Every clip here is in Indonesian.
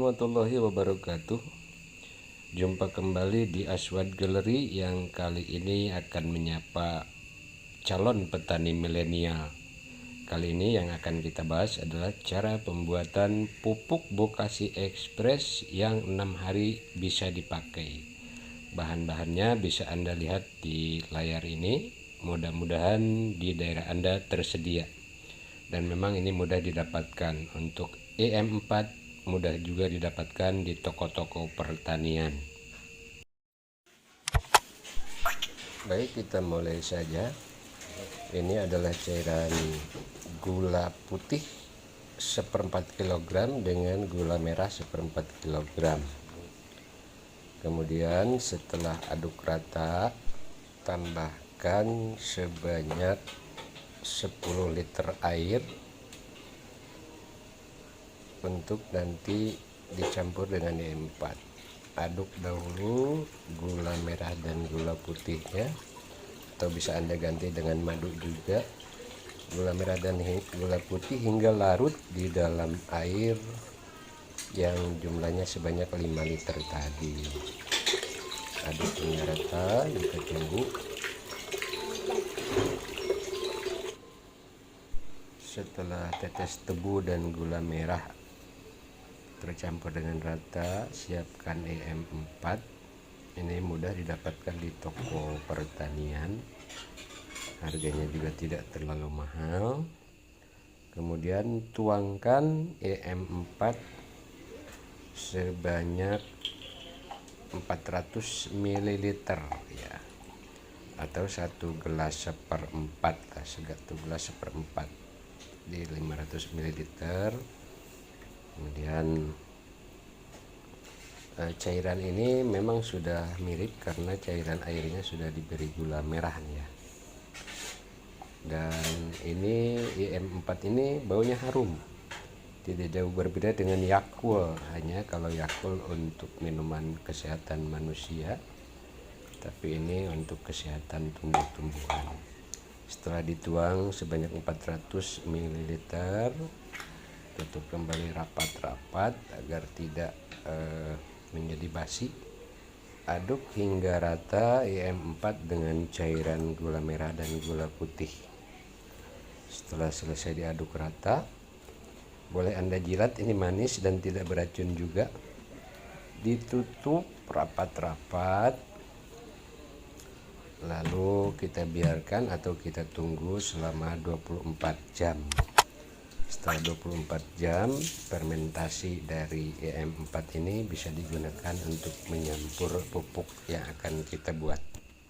warahmatullahi wabarakatuh. Jumpa kembali di Aswad Gallery yang kali ini akan menyapa calon petani milenial. Kali ini yang akan kita bahas adalah cara pembuatan pupuk Bokashi Express yang 6 hari bisa dipakai. Bahan-bahannya bisa Anda lihat di layar ini. Mudah-mudahan di daerah Anda tersedia. Dan memang ini mudah didapatkan. Untuk EM4 mudah juga didapatkan di toko-toko pertanian. Baik, kita mulai saja. Ini adalah cairan gula putih 1/4 kg dengan gula merah 1/4 kg. Kemudian setelah aduk rata, tambahkan sebanyak 10 liter air untuk nanti dicampur dengan EM4. Aduk dahulu gula merah dan gula putihnya, atau bisa Anda ganti dengan madu juga. Gula merah dan gula putih hingga larut di dalam air yang jumlahnya sebanyak 5 liter tadi. Aduk hingga rata, kita tunggu. Setelah tetes tebu dan gula merah tercampur dengan rata, siapkan EM4. Ini mudah didapatkan di toko pertanian, harganya juga tidak terlalu mahal. Kemudian tuangkan EM4 sebanyak 400 ml ya, atau 1 gelas 1/4 lah, 1 gelas 1/4 di 500 ml. Kemudian cairan ini memang sudah mirip karena cairan airnya sudah diberi gula merah ya. Dan ini EM4 ini baunya harum, tidak jauh berbeda dengan Yakult. Hanya kalau Yakult untuk minuman kesehatan manusia, tapi ini untuk kesehatan tumbuh-tumbuhan. Setelah dituang sebanyak 400 ml, tutup kembali rapat-rapat agar tidak menjadi basi. Aduk hingga rata EM4 dengan cairan gula merah dan gula putih. Setelah selesai diaduk rata, boleh Anda jilat, ini manis dan tidak beracun juga. Ditutup rapat-rapat, lalu kita biarkan atau kita tunggu selama 24 jam. Setelah 24 jam, fermentasi dari EM4 ini bisa digunakan untuk menyampur pupuk yang akan kita buat.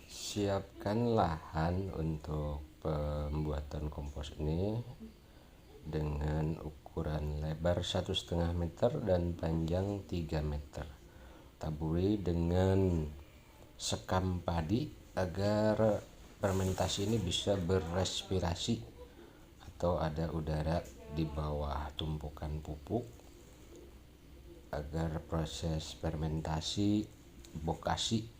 Siapkan lahan untuk pembuatan kompos ini dengan ukuran lebar 1,5 meter dan panjang 3 meter. Taburi dengan sekam padi agar fermentasi ini bisa berrespirasi atau ada udara di bawah tumpukan pupuk, agar proses fermentasi Bokashi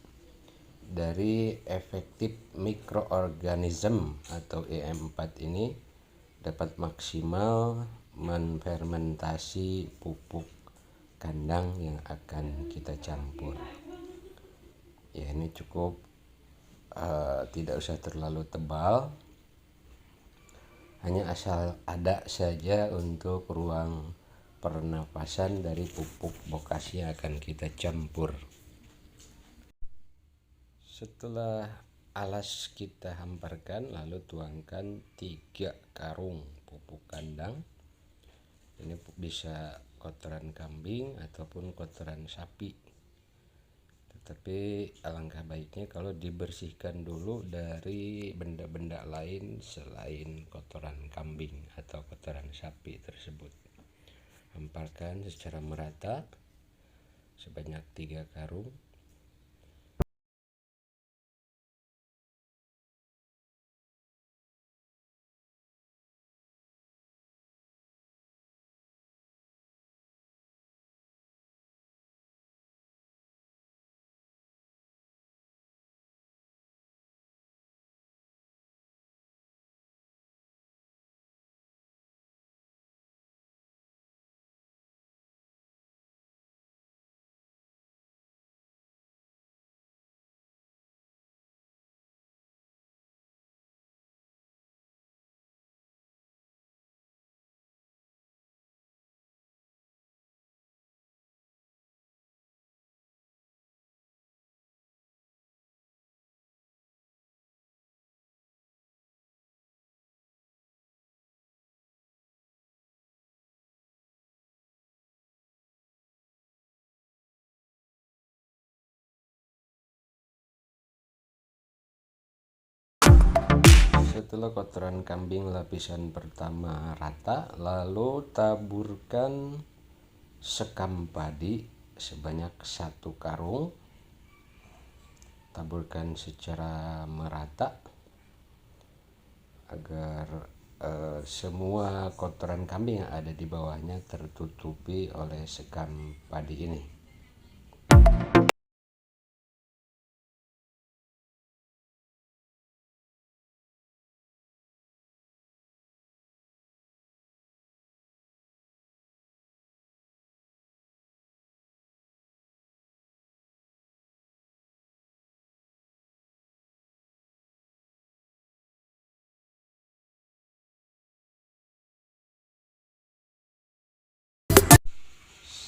dari efektif mikroorganisme atau EM4 ini dapat maksimal menfermentasi pupuk kandang yang akan kita campur. Ya, ini cukup tidak usah terlalu tebal, hanya asal ada saja untuk ruang pernapasan dari pupuk Bokashi yang akan kita campur. Setelah alas kita hamparkan, lalu tuangkan 3 karung pupuk kandang. Ini bisa kotoran kambing ataupun kotoran sapi, tetapi alangkah baiknya kalau dibersihkan dulu dari benda-benda lain selain kotoran kambing atau kotoran sapi tersebut. Hamparkan secara merata sebanyak 3 karung. Setelah kotoran kambing lapisan pertama rata, lalu taburkan sekam padi sebanyak 1 karung. Taburkan secara merata agar semua kotoran kambing yang ada di bawahnya tertutupi oleh sekam padi ini.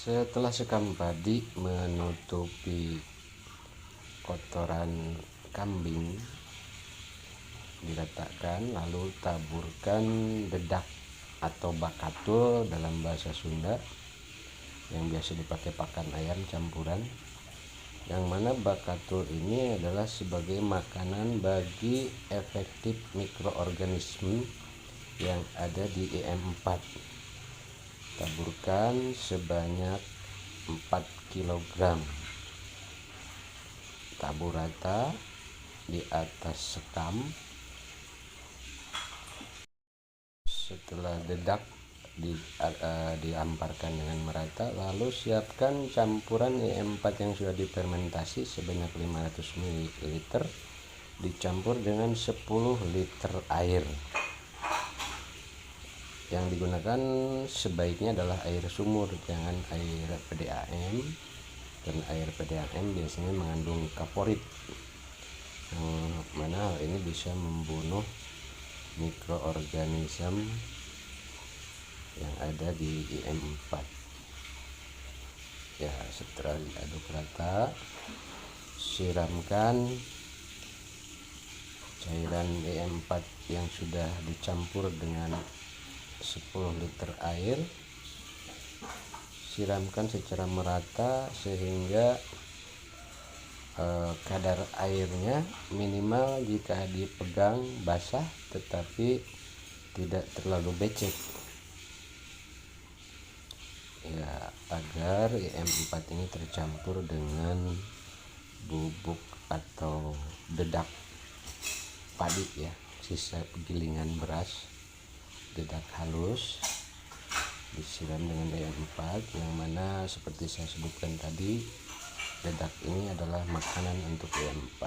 Setelah sekam padi menutupi kotoran kambing diletakkan, lalu taburkan dedak atau bakatul dalam bahasa Sunda yang biasa dipakai pakan ayam campuran, yang mana bakatul ini adalah sebagai makanan bagi efektif mikroorganisme yang ada di EM4. Taburkan sebanyak 4 kg. Tabur rata di atas sekam. Setelah dedak diamparkan dengan merata, lalu siapkan campuran EM4 yang sudah difermentasi sebanyak 500 ml dicampur dengan 10 liter air. Yang digunakan sebaiknya adalah air sumur, jangan air PDAM, dan air PDAM biasanya mengandung kaporit, yang mana hal ini bisa membunuh mikroorganisme yang ada di EM4. Ya, setelah diaduk rata, siramkan cairan EM4 yang sudah dicampur dengan 10 liter air. Siramkan secara merata sehingga kadar airnya minimal jika dipegang basah tetapi tidak terlalu becek, ya, agar EM4 ini tercampur dengan bubuk atau dedak padi, ya, sisa gilingan beras, dedak halus, disiram dengan EM4, yang mana seperti saya sebutkan tadi, dedak ini adalah makanan untuk EM4.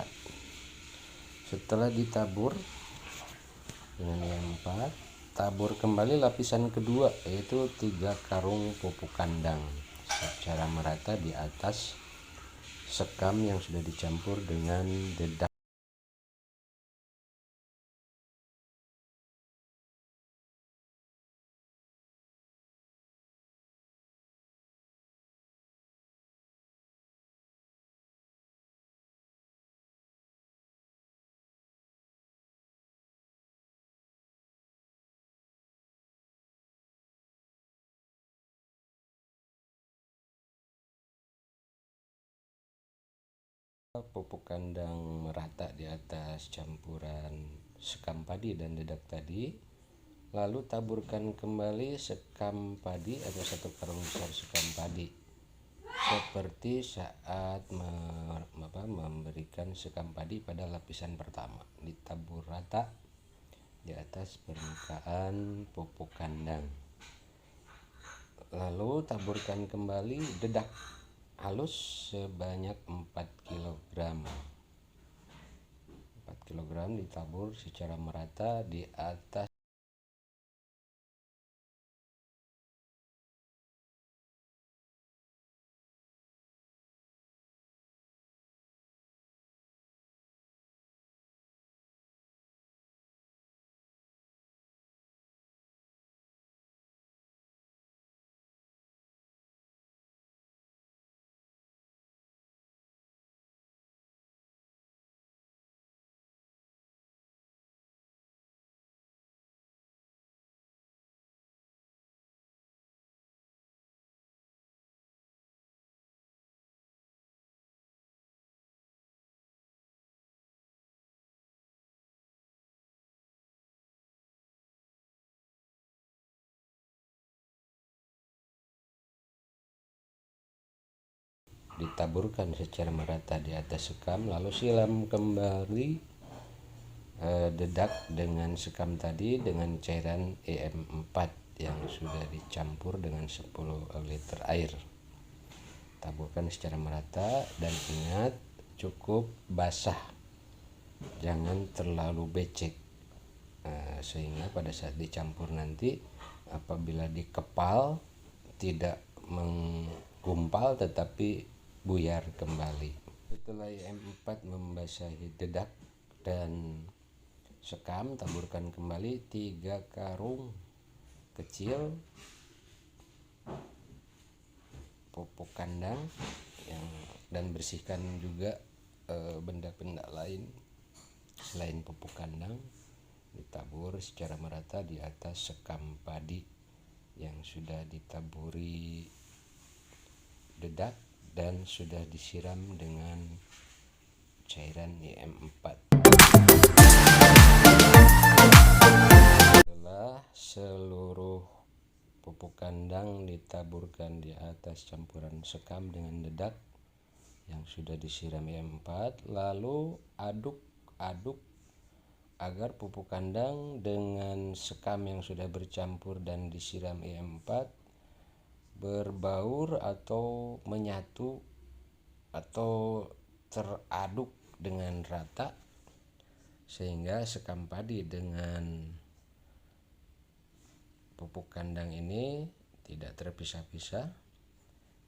Setelah ditabur dengan EM4, tabur kembali lapisan kedua, yaitu 3 karung pupuk kandang secara merata di atas sekam yang sudah dicampur dengan dedak. Pupuk kandang merata di atas campuran sekam padi dan dedak tadi, lalu taburkan kembali sekam padi atau 1 karung besar sekam padi seperti saat memberikan sekam padi pada lapisan pertama. Ditabur rata di atas permukaan pupuk kandang, lalu taburkan kembali dedak halus sebanyak 4 kg. 4 kg ditabur secara merata di atas ditaburkan secara merata di atas sekam, lalu siram kembali dedak dengan sekam tadi dengan cairan EM4 yang sudah dicampur dengan 10 liter air. Taburkan secara merata dan ingat cukup basah, jangan terlalu becek, sehingga pada saat dicampur nanti apabila dikepal tidak menggumpal tetapi buyar kembali. Setelah EM4 membasahi dedak dan sekam, taburkan kembali 3 karung kecil pupuk kandang dan bersihkan juga benda-benda lain selain pupuk kandang, ditabur secara merata di atas sekam padi yang sudah ditaburi dedak dan sudah disiram dengan cairan EM4. Setelah seluruh pupuk kandang ditaburkan di atas campuran sekam dengan dedak yang sudah disiram EM4, lalu aduk-aduk agar pupuk kandang dengan sekam yang sudah bercampur dan disiram EM4 berbaur atau menyatu atau teraduk dengan rata, sehingga sekam padi dengan pupuk kandang ini tidak terpisah-pisah,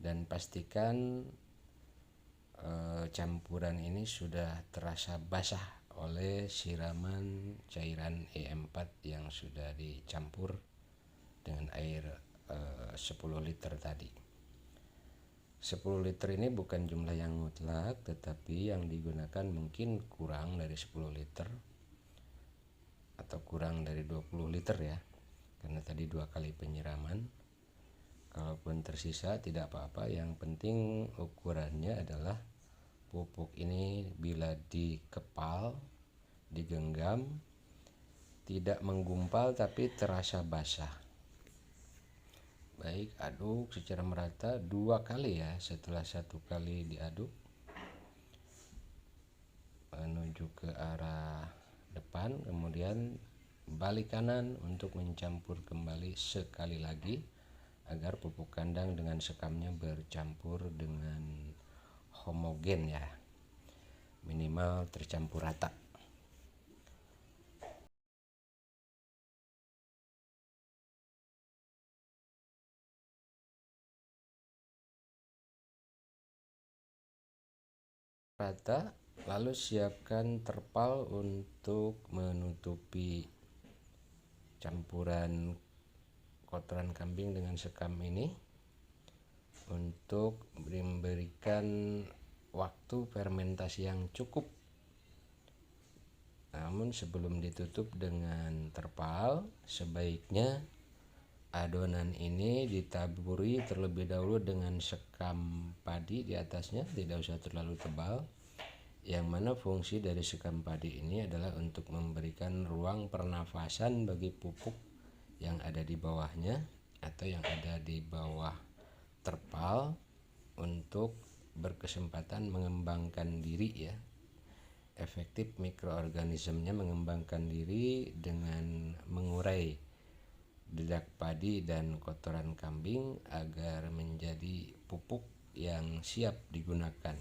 dan pastikan campuran ini sudah terasa basah oleh siraman cairan EM4 yang sudah dicampur dengan air 10 liter tadi. 10 liter ini bukan jumlah yang mutlak, tetapi yang digunakan mungkin kurang dari 10 liter atau kurang dari 20 liter ya, karena tadi 2 kali penyiraman. Kalaupun tersisa tidak apa-apa, yang penting ukurannya adalah pupuk ini bila dikepal, digenggam, tidak menggumpal tapi terasa basah. Baik, aduk secara merata 2 kali ya. Setelah 1 kali diaduk menuju ke arah depan, kemudian balik kanan untuk mencampur kembali sekali lagi agar pupuk kandang dengan sekamnya bercampur dengan homogen ya, minimal tercampur rata. Lalu siapkan terpal untuk menutupi campuran kotoran kambing dengan sekam ini untuk memberikan waktu fermentasi yang cukup. Namun sebelum ditutup dengan terpal, sebaiknya adonan ini ditaburi terlebih dahulu dengan sekam padi di atasnya, tidak usah terlalu tebal, yang mana fungsi dari sekam padi ini adalah untuk memberikan ruang pernafasan bagi pupuk yang ada di bawahnya atau yang ada di bawah terpal untuk berkesempatan mengembangkan diri ya. Efektif mikroorganismenya mengembangkan diri dengan mengurai dedak padi dan kotoran kambing agar menjadi pupuk yang siap digunakan.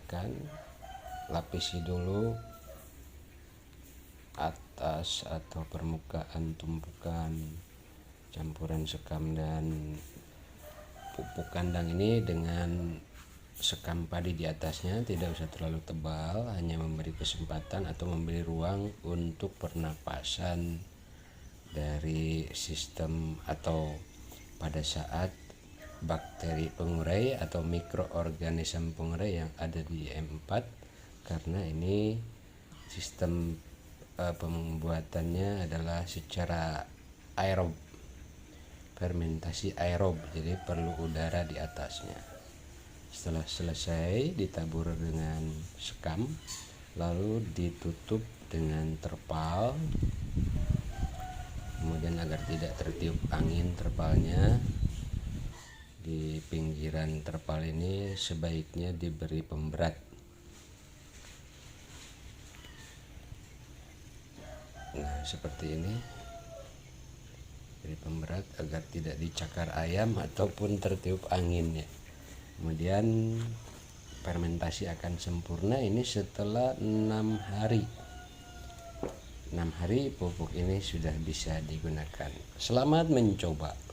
siapkan, lapisi dulu atas atau permukaan tumpukan campuran sekam dan pupuk kandang ini dengan sekam padi di atasnya. Tidak usah terlalu tebal, hanya memberi kesempatan atau memberi ruang untuk pernapasan dari sistem atau pada saat bakteri pengurai atau mikroorganisme pengurai yang ada di M4, karena ini sistem pembuatannya adalah secara aerob, fermentasi aerob, jadi perlu udara di atasnya. Setelah selesai ditabur dengan sekam, lalu ditutup dengan terpal, kemudian agar tidak tertiup angin terpalnya. Di pinggiran terpal ini sebaiknya diberi pemberat. Nah, seperti ini, beri pemberat agar tidak dicakar ayam ataupun tertiup angin ya. Kemudian fermentasi akan sempurna ini setelah 6 hari. 6 hari pupuk ini sudah bisa digunakan. Selamat mencoba.